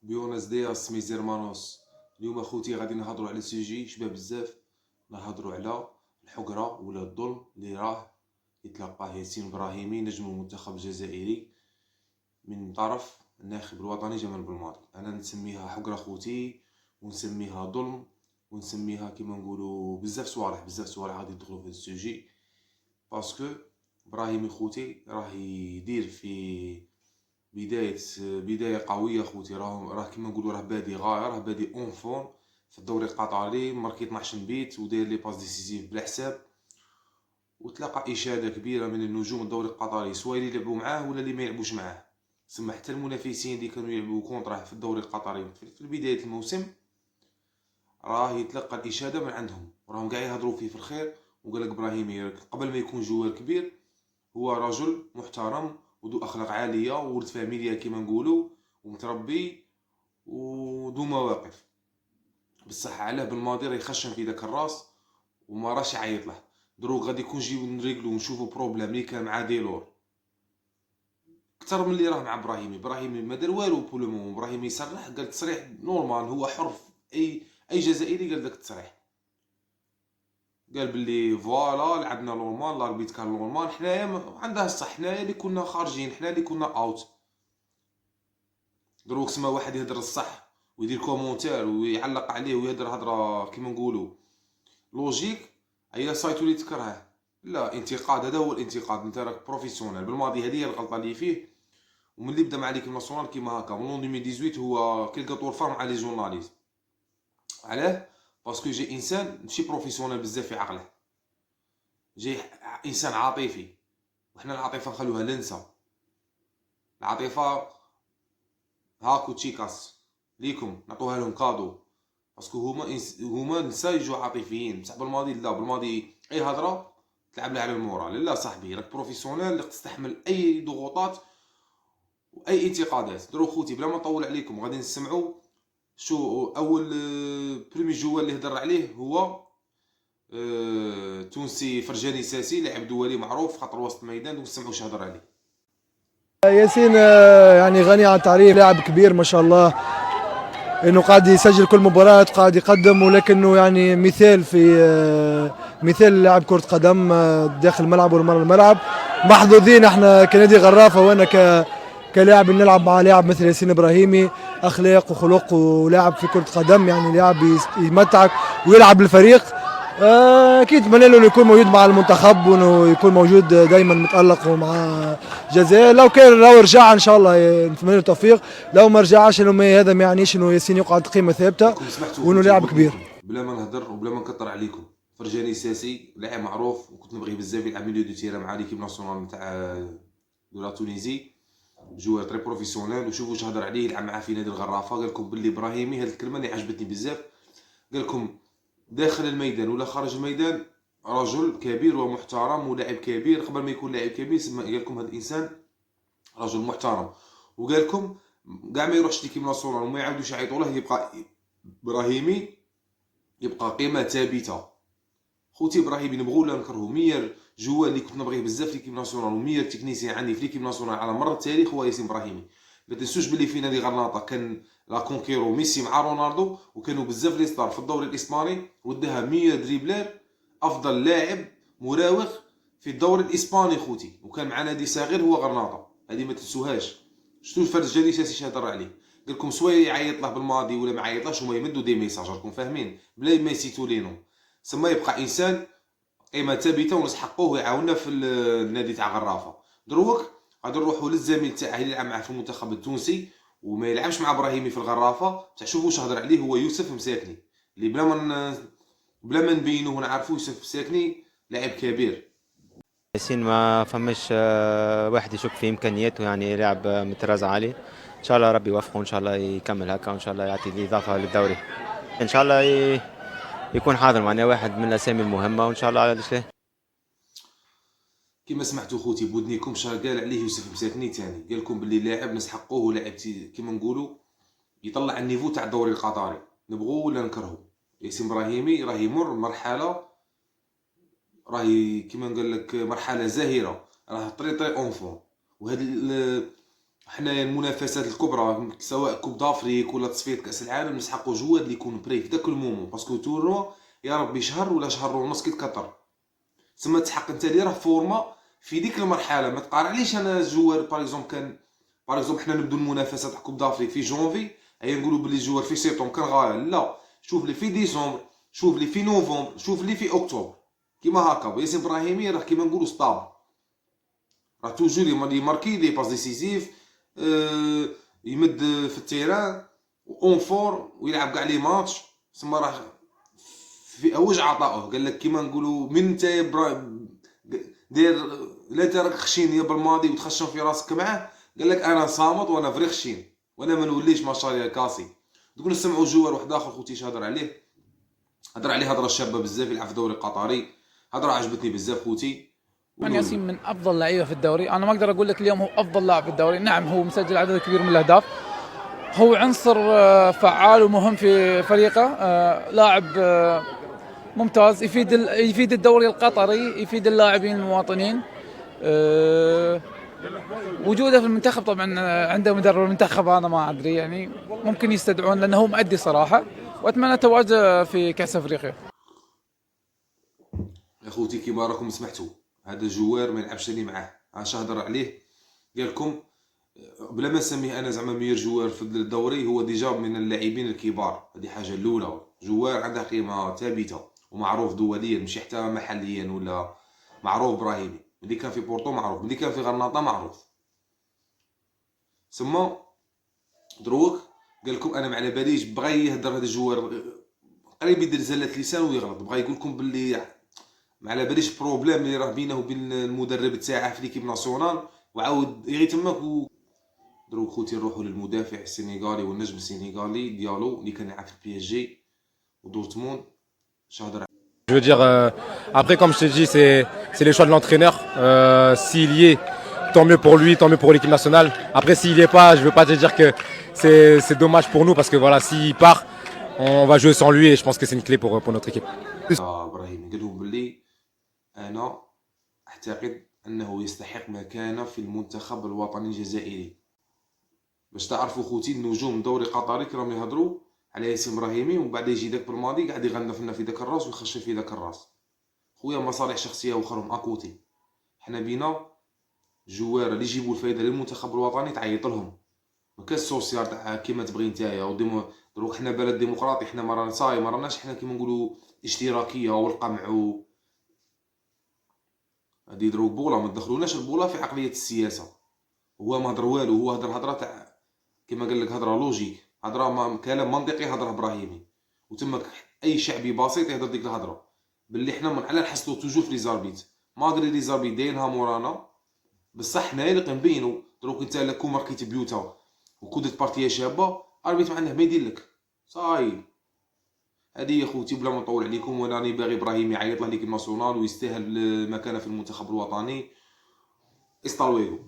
بيونس دياس ميز هيرمانوس. اليوم اخوتي غادي نهضروا على سوجي شباب بزاف. نهضروا على الحقرة ولا الظلم اللي راه يتلقاه ياسين ابراهيمي نجم المنتخب الجزائري من طرف الناخب الوطني جمال بلماضي. انا نسميها حقرة خوتي، ونسميها ظلم، ونسميها كيما نقولوا بزاف صوالح غادي يدخلوا في هذا السوجي. باسكو ابراهيمي خوتي راه يدير في بداية قوية خوتي. راه كيما نقولوا راه بادي غاية، راه بادي اونفون في الدوري القطري، ماركي 12 بيت وداير لي باس ديسيزيف بلا حساب. وتلاقى اشاده كبيره من النجوم الدوري القطري، سواء اللي يلعبوا معاه ولا اللي ما يلعبوش معاه. سما حتى المنافسين اللي كانوا يلعبوا كونطراه في الدوري القطري في بدايه الموسم راه يتلقى الاشاده من عندهم، وراهم قاع يهضروا فيه في الخير. وقال لك ابراهيمي قبل ما يكون جوار كبير هو رجل محترم وذو اخلاق عاليه وولد فاميليا كيما نقولوا، ومتربي وذو مواقف. بصح علاه بالماضي راه يخشن في داك الراس وما راش يعيط له. دروك غادي يكون نجيو نريقلو ونشوفو بروبليم اللي كان مع ديلور اكثر من اللي راه مع ابراهيمي ما دار والو بولو. ابراهيمي يصرح، قال تصريح نورمال، هو حر في اي جزائري قال داك التصريح. قال باللي فوالا لعبنا نورمال، لاربيت كان نورمال، حنايا عندها الصح، حنايا اللي كنا خارجين، حنا اللي كنا اوت. دروك سما واحد يهدر الصح ويدير كومونتير ويعلق عليه ويهدر هضره كيما نقولوا لوجيك، هي سايتو اللي تكرهه. لا، انتقاد، هذا هو الانتقاد. انت راك بروفيسيونيل. بالماضي هذه هي الغلطه اللي فيه، ومن اللي بدا مع ليكيب ناسيونال كيما هكا من 2018 هو كيلكا طور فار مع لي جورناليست. علاه؟ باسكو جي انسان ماشي بروفيسيونيل بزاف في عقله، جاي انسان عاطفي. وحنا العاطفه نخلوها لنسا. العاطفه هاكو تشيكاس ليكم نعطوها لهم كادو، باسكو هما نسا يجوا عاطفيين. بصح بالماضي لا، بالماضي اي هضره تلعب لها على المورال. لا صاحبي، راك بروفيسيونيل اللي تستحمل اي ضغوطات واي انتقادات. دروك خوتي بلا ما نطول عليكم غادي نسمعوا شو اول بريمي جوال اللي هضر عليه. هو تونسي فرجاني ساسي، لاعب دولي معروف خاطر وسط الميدان، ونسمعوا واش هضر عليه. ياسين يعني غني عن التعريف، لاعب كبير ما شاء الله، انه قاعد يسجل كل مباراة، قاعد يقدم، ولكنه يعني مثال في مثال لاعب كرة قدم داخل الملعب ومن الملعب. محظوظين احنا كنادي غرافة، وانا كلاعب نلعب مع لاعب مثل ياسين ابراهيمي، اخلاق وخلق، ولاعب في كرة قدم يعني لاعب يمتعك ويلعب للفريق. اكيد نتمنى له انه يكون موجود مع المنتخب، وانه يكون موجود دائما متالق ومع الجزائر. لو رجع ان شاء الله نتمنى له التوفيق. لو ما رجعش انه هذا ما يعنيش انه ياسين يقعد قيمه ثابته، راكم سمعتوا وانه خوتي، لاعب قلت كبير. لكم بلا ما نهضر وبلا ما نكثر عليكم، فرجاني ساسي لاعب معروف وكنت نبغيه بزاف يلعب ميليو دو تيرا مع ليكيب ناسيونال نتاع دولا تونيزي، جوار تري بروفيسيونيل. وشوفوا واش هضر عليه، يلعب معاه في نادي الغرافه. قال لكم باللي ابراهيمي، هذه الكلمه اللي عجبتني بزاف، قال لكم داخل الميدان ولا خارج الميدان رجل كبير ومحترم ولاعب كبير. قبل ما يكون لاعب كبير قال لكم هذا الانسان رجل محترم. وقال لكم كاع ما يروحش ليكيب ناسيونال وما يعاودوش يعيطوا له، يبقى ابراهيمي يبقى قيمه ثابته. خوتي ابراهيمي نبغوا ولا نكرهوا، مير جوال اللي كنت نبغيه بزاف في ليكيب ناسيونال ومير تكنيسيان عندي في ليكيب ناسيونال على مر التاريخ هو ياسين ابراهيمي. ما تنسوش بلي في نادي غرناطه كان لا كونكيرو ميسي مع رونالدو، وكانوا بزاف لي ستار في الدوري الاسباني، وداها مير دريبلر افضل لاعب مراوغ في الدوري الاسباني خوتي، وكان مع نادي صغير هو غرناطه. هذه ما تنسوهاش. شتو الفرجاني ساسي هضر عليه، قال لكم سواء يعيط له بالماضي ولا ما يعيطلاش، هما يمدوا دي ميساج راكم فاهمين بلا ما يسيتو لينو. سما يبقى انسان قيمه ثابته ونسحقوه ويعاوننا في النادي تاع غرافه. دروك غادي نروحوا للزميل تاعه اللي يلعب معاه في المنتخب التونسي وما يلعبش مع ابراهيمي في الغرافه. تاع شوفوا واش هضر عليه، هو يوسف مساكني، اللي بلا ما نبينوه ونعرفوا يوسف مساكني لاعب كبير. ياسين ما فماش واحد يشك في امكانياته، يعني لاعب متراز عالي. ان شاء الله ربي يوفقه، ان شاء الله يكمل هكا، وان شاء الله يعطي الاضافه للدوري. ان شاء الله يكون حاضر معنا واحد من الاسامي المهمه، وان شاء الله علاش لا. كما سمعتوا خوتي بودنيكم قال عليه يوسف مساكني تاني، قال لكم باللي لاعب نسحقوه ولاعب كما نقولوا يطلع النيفو تاع الدوري القطري. نبغوه ولا نكرهو، ياسين ابراهيمي راه يمر مرحله، راهي كيما نقول لك مرحله زاهره، راه طري اونفون. وهاد حنايا المنافسات الكبرى سواء كوب دافريك ولا تصفية كأس العالم نسحقوا جواد اللي يكونوا بري في داك المومون، باسكو تورنوا يا ربي شهر ولا شهر ونص كيتكثر، تسمى تحق انت اللي راه فورما في ديك المرحله. ما تقارعليش انا الجوار باغ اكزومبل كان باغ اكزومبل حنا نبدو المنافسه تاع كوب دافريك في جونفي، هيا نقولوا بلي الجوار في سيبتمبر كان غاية، لا شوف لي في ديسمبر، شوف لي في نوفمبر، شوف لي في اكتوبر كيما هكا. ياسين ابراهيمي راه كيما نقولوا ستاب، راه توجور يماركي دي باس ديسيزيف، يمد في التيران اون فور ويلعب كاع لي ماتش، تسمى راه في اوج عطائه. قال لك كيما نقولوا من انت دير لا انت راك خشين يا بالماضي وتخشم في راسك معاه، قال لك انا صامت وانا فري خشين وانا ما نوليش ماشاريا كاسي. تقول نسمعوا جوار واحد اخر خوتي هضر عليه، هضر عليه هضره شابه بزاف، يلعب في الدوري القطري، هضره عجبتني بزاف خوتي. من ياسين من افضل اللعيبه في الدوري، انا ما اقدر اقول لك اليوم هو افضل لاعب في الدوري، نعم هو مسجل عدد كبير من الاهداف، هو عنصر فعال ومهم في فريقه، لاعب ممتاز، يفيد الدوري القطري، يفيد اللاعبين المواطنين. وجوده في المنتخب طبعا، عنده مدرب المنتخب انا ما ادري يعني ممكن يستدعون لانه هو مؤدي صراحه، واتمنى تواجده في كاس افريقيا. يا خوتي كيما راكم سمعتوا هذا جوار ما يلعبش اللي معاه، عاش هضر عليه قال لكم بلا ما نسميه انا زعما مير جوار في الدوري، هو ديجا من اللاعبين الكبار، هذه حاجه الاولى. جوار عنده قيمه ثابته ومعروف دوليا ماشي حتى محليا، ولا معروف ابراهيمي ملي كان في بورتو معروف، ملي كان في غرناطه معروف. ثم دروك قال لكم انا ما على باليش، بغى يهضر هذا الجوار قريب يدير زلة لسان ويغلط، بغى يقول لكم باللي ما على باليش بروبليم اللي راه بينه وبين المدرب تاعه في ليكيب ناسيونال، وعاود يغي تماك. دروك خوتي نروحوا للمدافع السنغالي والنجم السنغالي ديالو اللي كان يلعب في البي اس جي ودورتموند. شهدر Je veux dire, après, comme je te dis, c'est les choix de l'entraîneur. S'il y est, tant mieux pour lui, tant mieux pour l'équipe nationale. Après, s'il n'y est pas, je ne veux pas te dire que c'est dommage pour nous, parce que voilà, s'il part, on va jouer sans lui, et je pense que c'est une clé pour notre équipe. ابراهيم قال لهم باللي انا اعتقد انه يستحق مكانه في المنتخب الوطني الجزائري. باش تعرفوا خوتي النجوم دوري قطري راهم يهضروا على ياسين ابراهيمي، ومن بعد يجي داك بالماضي قاعد يغنف لنا في داك الراس ويخش في داك الراس. خويا مصالح شخصيه اخرهم اكوتي، حنا بينا جوار اللي يجيبوا الفايده للمنتخب الوطني تعيط لهم، ما كاش سوسيال تاع كيما تبغي نتايا. دروك حنا بلد ديمقراطي، حنا ما راناش حنا كيما نقولوا اشتراكيه والقمع هادي دروك بولا. ما تدخلوناش البولا في عقليه السياسه. هو ما هضر والو، هو هضر هضره تاع كيما قال لك هضره لوجيك، هضره كلام منطقي، هضره ابراهيمي. وتمك اي شعبي بسيط يهضر ديك الهضره باللي حنا من على نحسلو توجور في لي زاربيت، ما ادري لي زاربيت دايرينها مورانا، بصح حنايا اللي كنبينو. دروك انت لا كون ماركيت بيوتا وكودت بارتيه شابه، اربيت ما عنده ما يدير لك صاي. هذه يا خوتي بلا ما نطول عليكم، وانا راني باغي ابراهيم يعيط له ليكيب ناسيونال ويستاهل مكانه في المنتخب الوطني. استالويغو.